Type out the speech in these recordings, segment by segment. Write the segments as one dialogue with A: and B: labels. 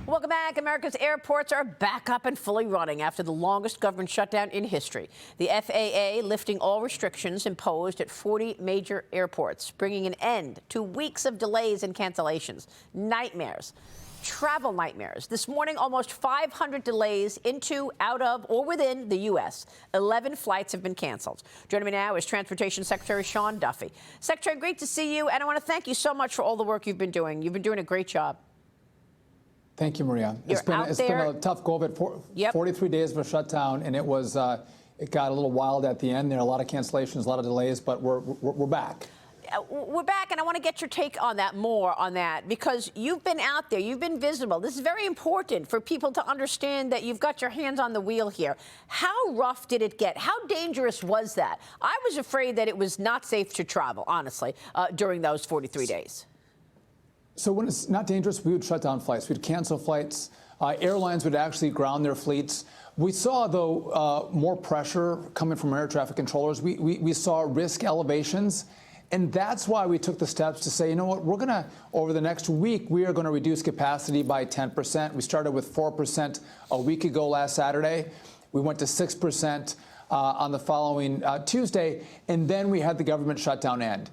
A: Welcome back. America's airports are back up and fully running after the longest government shutdown in history. The FAA lifting all restrictions imposed at 40 major airports, bringing an end to weeks of delays and cancellations. Nightmares. Travel nightmares. This morning, almost 500 delays into, out of, or within the U.S. 11 flights have been canceled. Joining me now is Transportation Secretary Sean Duffy. Secretary, great to see you, and I want to thank you so much for all the work you've been doing. You've been doing a great job.
B: Thank you, Maria. It's been a tough go of it. 43 days of a shutdown, and it got a little wild at the end. There are a lot of cancellations, a lot of delays, but we're back.
A: We're back, and I want to get your take on that, more on that, because you've been out there, you've been visible. This is very important for people to understand that you've got your hands on the wheel here. How rough did it get? How dangerous was that? I was afraid that it was not safe to travel, honestly, during those 43 days.
B: So when it's not dangerous, we would shut down flights. We'd cancel flights. Airlines would actually ground their fleets. We saw, though, more pressure coming from air traffic controllers. We saw risk elevations. And that's why we took the steps to say, you know what, we're going to, over the next week, we are going to reduce capacity by 10%. We started with 4% a week ago last Saturday. We went to 6% on the following Tuesday. And then we had the government shutdown end.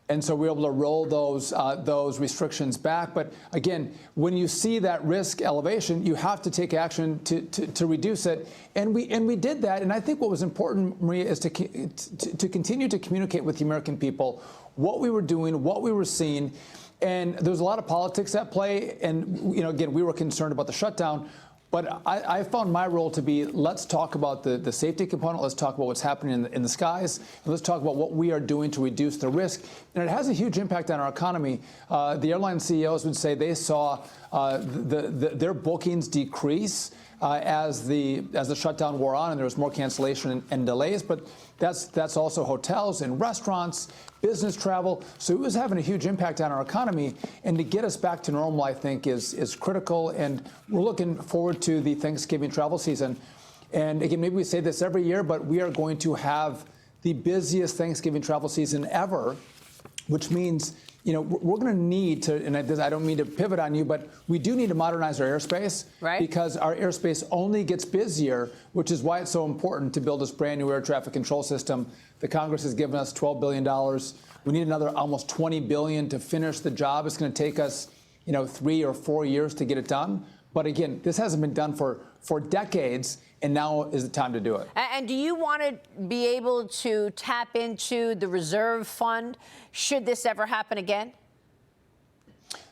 B: And so we were able to roll those restrictions back. But again, when you see that risk elevation, you have to take action to reduce it. And we did that. And I think what was important, Maria, is to continue to communicate with the American people what we were doing, what we were seeing. And there's a lot of politics at play. And, you know, again, we were concerned about the shutdown. But I found my role to be, let's talk about the safety component. Let's talk about what's happening in the skies. And let's talk about what we are doing to reduce the risk. And it has a huge impact on our economy. The airline CEOs would say they saw their bookings decrease as the shutdown wore on, and there was more cancellation and delays. But that's also hotels and restaurants, business travel. So it was having a huge impact on our economy. And to get us back to normal, I think, is critical. And we're looking forward to the Thanksgiving travel season. And again, maybe we say this every year, but we are going to have the busiest Thanksgiving travel season ever, which means, you know, we're going to need to, and I don't mean to pivot on you, but we do need to modernize our airspace, right? Because our airspace only gets busier, which is why it's so important to build this brand new air traffic control system. The Congress has given us $12 billion. We need another almost $20 billion to finish the job. It's going to take us, you know, 3 or 4 years to get it done. But again, this hasn't been done for decades, and now is the time to do it.
A: And do you want to be able to tap into the reserve fund should this ever happen again?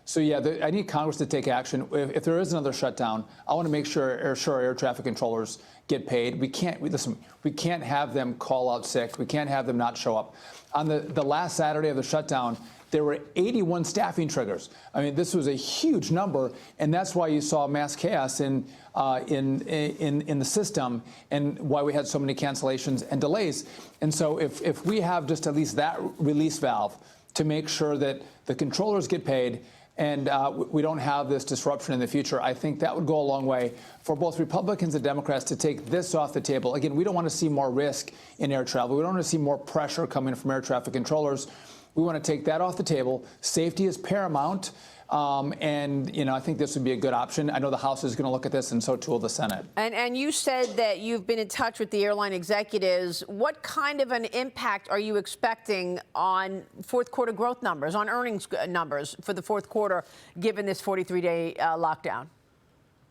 B: So, yeah, I need Congress to take action. If there is another shutdown, I want to make sure air traffic controllers get paid. We can't have them call out sick. We can't have them not show up. On the last Saturday of the shutdown, there were 81 staffing triggers. I mean, this was a huge number, and that's why you saw mass chaos in the system, and why we had so many cancellations and delays. And so, if we have just at least that release valve to make sure that the controllers get paid, and we don't have this disruption in the future, I think that would go a long way for both Republicans and Democrats to take this off the table. Again, we don't want to see more risk in air travel. We don't want to see more pressure coming from air traffic controllers. We want to take that off the table. Safety is paramount. And, you know, I think this would be a good option. I know the House is going to look at this, and so too will the Senate. And you said that you've been in touch with the airline executives. What kind of an impact are you expecting on fourth quarter growth numbers, on earnings numbers for the fourth quarter, given this 43-day lockdown?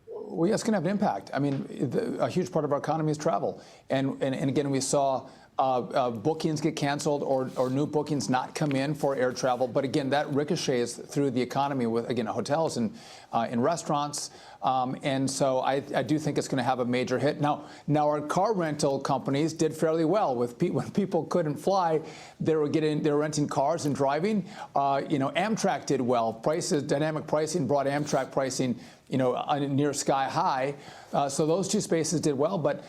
B: Well, yeah, it's going to have an impact. I mean, a huge part of our economy is travel. And again, we saw bookings get canceled or new bookings not come in for air travel. But again, that ricochets through the economy with, again, hotels and in restaurants. And so I do think it's going to have a major hit. Now our car rental companies did fairly well. When people couldn't fly, they were renting cars and driving. You know, Amtrak did well. Dynamic pricing brought Amtrak pricing, you know, near sky high. So those two spaces did well. But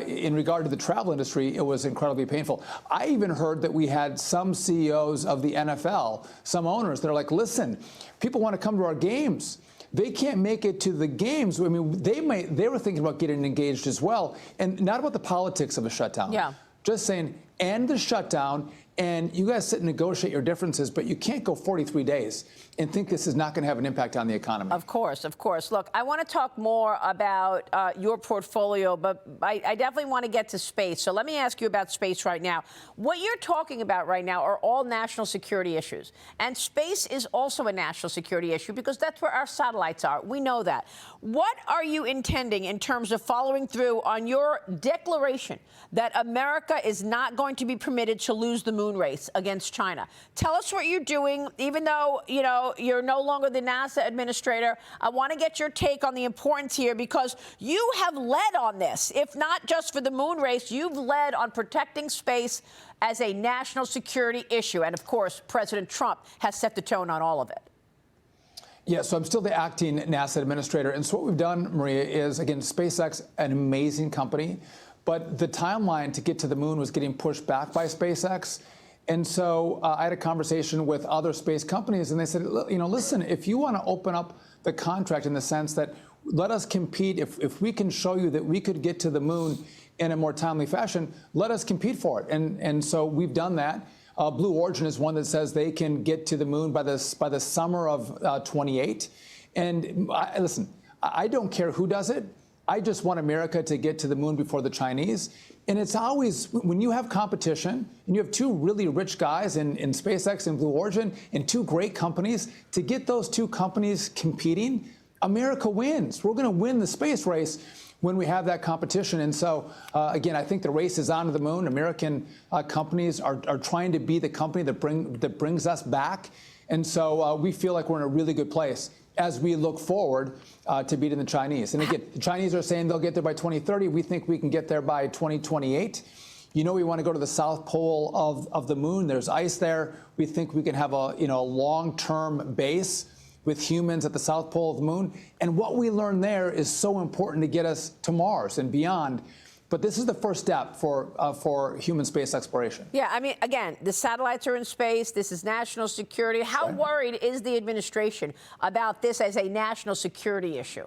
B: in regard to the travel industry, it was incredibly painful. I even heard that we had some CEOs of the NFL, some owners, that are like, listen, people want to come to our games. They can't make it to the games. I mean, they were thinking about getting engaged as well. And not about the politics of a shutdown. Yeah. Just saying, end the shutdown And you guys sit and negotiate your differences, but you can't go 43 days and think this is not going to have an impact on the economy.
A: Of course, of course. Look, I want to talk more about your portfolio, but I definitely want to get to space. So let me ask you about space right now. What you're talking about right now are all national security issues. And space is also a national security issue because that's where our satellites are. We know that. What are you intending in terms of following through on your declaration that America is not going to be permitted to lose the moon race against China? Tell us what you're doing, even though, you know, you're no longer the NASA administrator. I want to get your take on the importance here because you have led on this. If not just for the moon race, you've led on protecting space as a national security issue. And of course, President Trump has set the tone on all of it.
B: Yeah, so I'm still the acting NASA administrator. And so what we've done, Maria, is, again, SpaceX, an amazing company, but the timeline to get to the moon was getting pushed back by SpaceX. And so I had a conversation with other space companies, and they said, you know, listen, if you want to open up the contract in the sense that let us compete, if we can show you that we could get to the moon in a more timely fashion, let us compete for it. And so we've done that. Blue Origin is one that says they can get to the moon by the summer of 28. And listen, I don't care who does it. I just want America to get to the moon before the Chinese. And it's always, when you have competition, and you have two really rich guys in SpaceX and Blue Origin, and two great companies, to get those two companies competing, America wins. We're going to win the space race when we have that competition. And so, again, I think the race is on to the moon. American companies are trying to be the company that brings us back. And so we feel like we're in a really good place as we look forward to beating the Chinese. And again, the Chinese are saying they'll get there by 2030. We think we can get there by 2028. You know, we want to go to the South Pole of the moon. There's ice there. We think we can have a long-term base with humans at the South Pole of the moon. And what we learn there is so important to get us to Mars and beyond. But this is the first step for human space exploration.
A: Yeah, I mean, again, the satellites are in space. This is national security. How worried is the administration about this as a national security issue?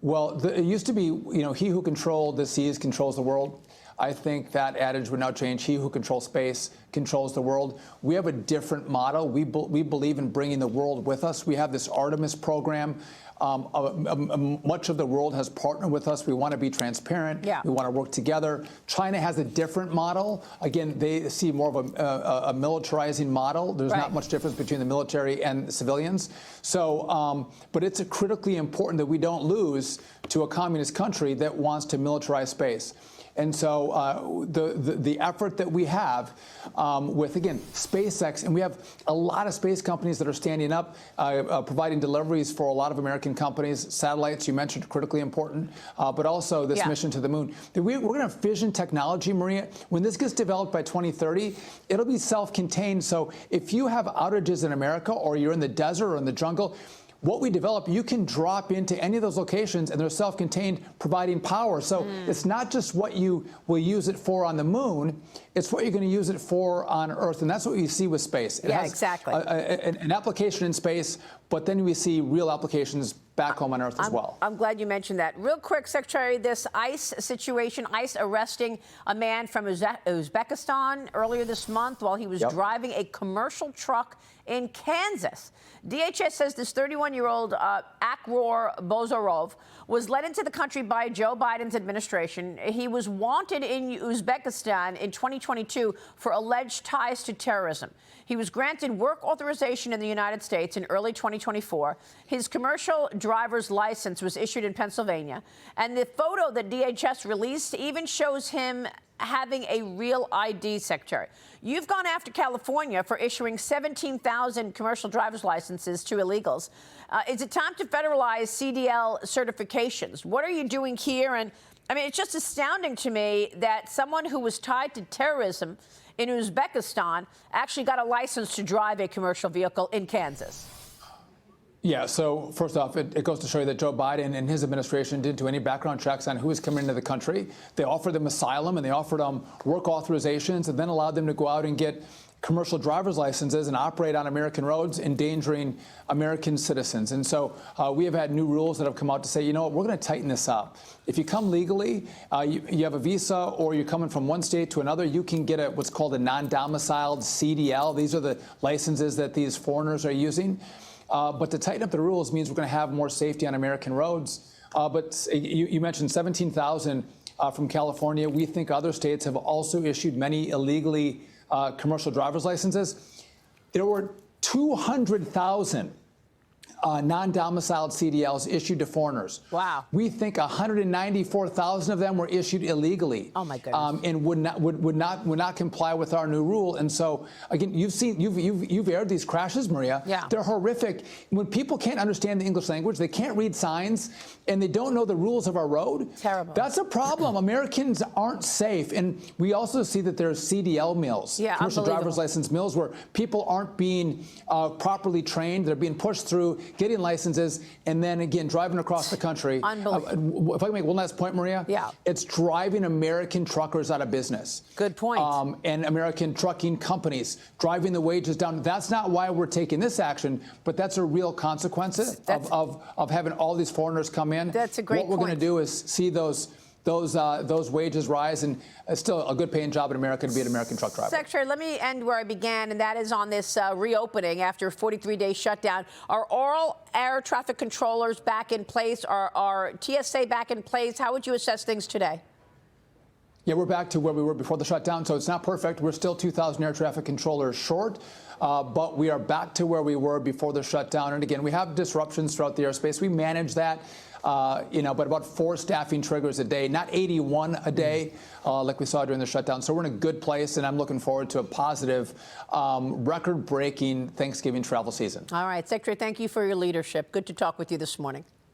B: Well, it used to be, you know, he who controlled the seas controls the world. I think that adage would now change. He who controls space controls the world. We have a different model. We believe in bringing the world with us. We have this Artemis program. Much of the world has partnered with us. We want to be transparent. Yeah. We want to work together. China has a different model. Again, they see more of a militarizing model. There's not much difference between the military and the civilians. So, but it's critically important that we don't lose to a communist country that wants to militarize space. And so the effort that we have with, again, SpaceX, and we have a lot of space companies that are standing up, providing deliveries for a lot of American companies. Satellites, you mentioned, critically important, but also this mission to the moon. We're going to have fission technology, Maria. When this gets developed by 2030, it'll be self-contained. So if you have outages in America, or you're in the desert or in the jungle, what we develop, you can drop into any of those locations, and they're self-contained, providing power. So it's not just what you will use it for on the moon, it's what you're going to use it for on Earth. And that's what you see with space. It has exactly. An application in space, but then we see real applications back home on Earth as well.
A: I'm glad you mentioned that. Real quick, Secretary, this ICE situation, ICE arresting a man from Uzbekistan earlier this month while he was driving a commercial truck in Kansas. DHS says this 31-year-old Akror Bozorov was led into the country by Joe Biden's administration. He was wanted in Uzbekistan in 2022 for alleged ties to terrorism. He was granted work authorization in the United States in early 2024. His commercial driver's license was issued in Pennsylvania. And the photo that DHS released even shows him having a real ID, Secretary. You've gone after California for issuing 17,000 commercial driver's licenses to illegals. Is it time to federalize CDL certifications? What are you doing here? And I mean, it's just astounding to me that someone who was tied to terrorism in Uzbekistan actually got a license to drive a commercial vehicle in Kansas.
B: Yeah, so first off, it goes to show you that Joe Biden and his administration didn't do any background checks on who was coming into the country. They offered them asylum, and they offered them work authorizations, and then allowed them to go out and get commercial driver's licenses and operate on American roads, endangering American citizens. And so we have had new rules that have come out to say, you know what, we're going to tighten this up. If you come legally, you have a visa, or you're coming from one state to another, you can get what's called a non-domiciled CDL. These are the licenses that these foreigners are using. But to tighten up the rules means we're going to have more safety on American roads. But you mentioned 17,000 from California. We think other states have also issued many illegally commercial driver's licenses. There were 200,000 non-domiciled CDLs issued to foreigners.
A: Wow.
B: We think 194,000 of them were issued illegally.
A: Oh my goodness.
B: And would not comply with our new rule. And so again, you've aired these crashes, Maria.
A: Yeah.
B: They're horrific. When people can't understand the English language, they can't read signs, and they don't know the rules of our road.
A: Terrible.
B: That's a problem. Americans aren't safe. And we also see that there's CDL mills, commercial driver's license mills, where people aren't being properly trained. They're being pushed through, getting licenses, and then again driving across the country.
A: Unbelievable.
B: If I can make one last point, Maria.
A: Yeah.
B: It's driving American truckers out of business.
A: Good point.
B: And American trucking companies driving the wages down. That's not why we're taking this action, but that's a real consequence of having all these foreigners come in.
A: That's a great point.
B: What we're going to do is see those wages rise, and it's still a good paying job in America to be an American truck driver.
A: Secretary, let me end where I began, and that is on this reopening after a 43-day shutdown. Are all air traffic controllers back in place? Are TSA back in place? How would you assess things today?
B: Yeah, we're back to where we were before the shutdown, so it's not perfect. We're still 2,000 air traffic controllers short, but we are back to where we were before the shutdown. And again, we have disruptions throughout the airspace. We manage that. But about 4 staffing triggers a day, not 81 a day like we saw during the shutdown. So we're in a good place, and I'm looking forward to a positive, record-breaking Thanksgiving travel season.
A: All right, Secretary, thank you for your leadership. Good to talk with you this morning.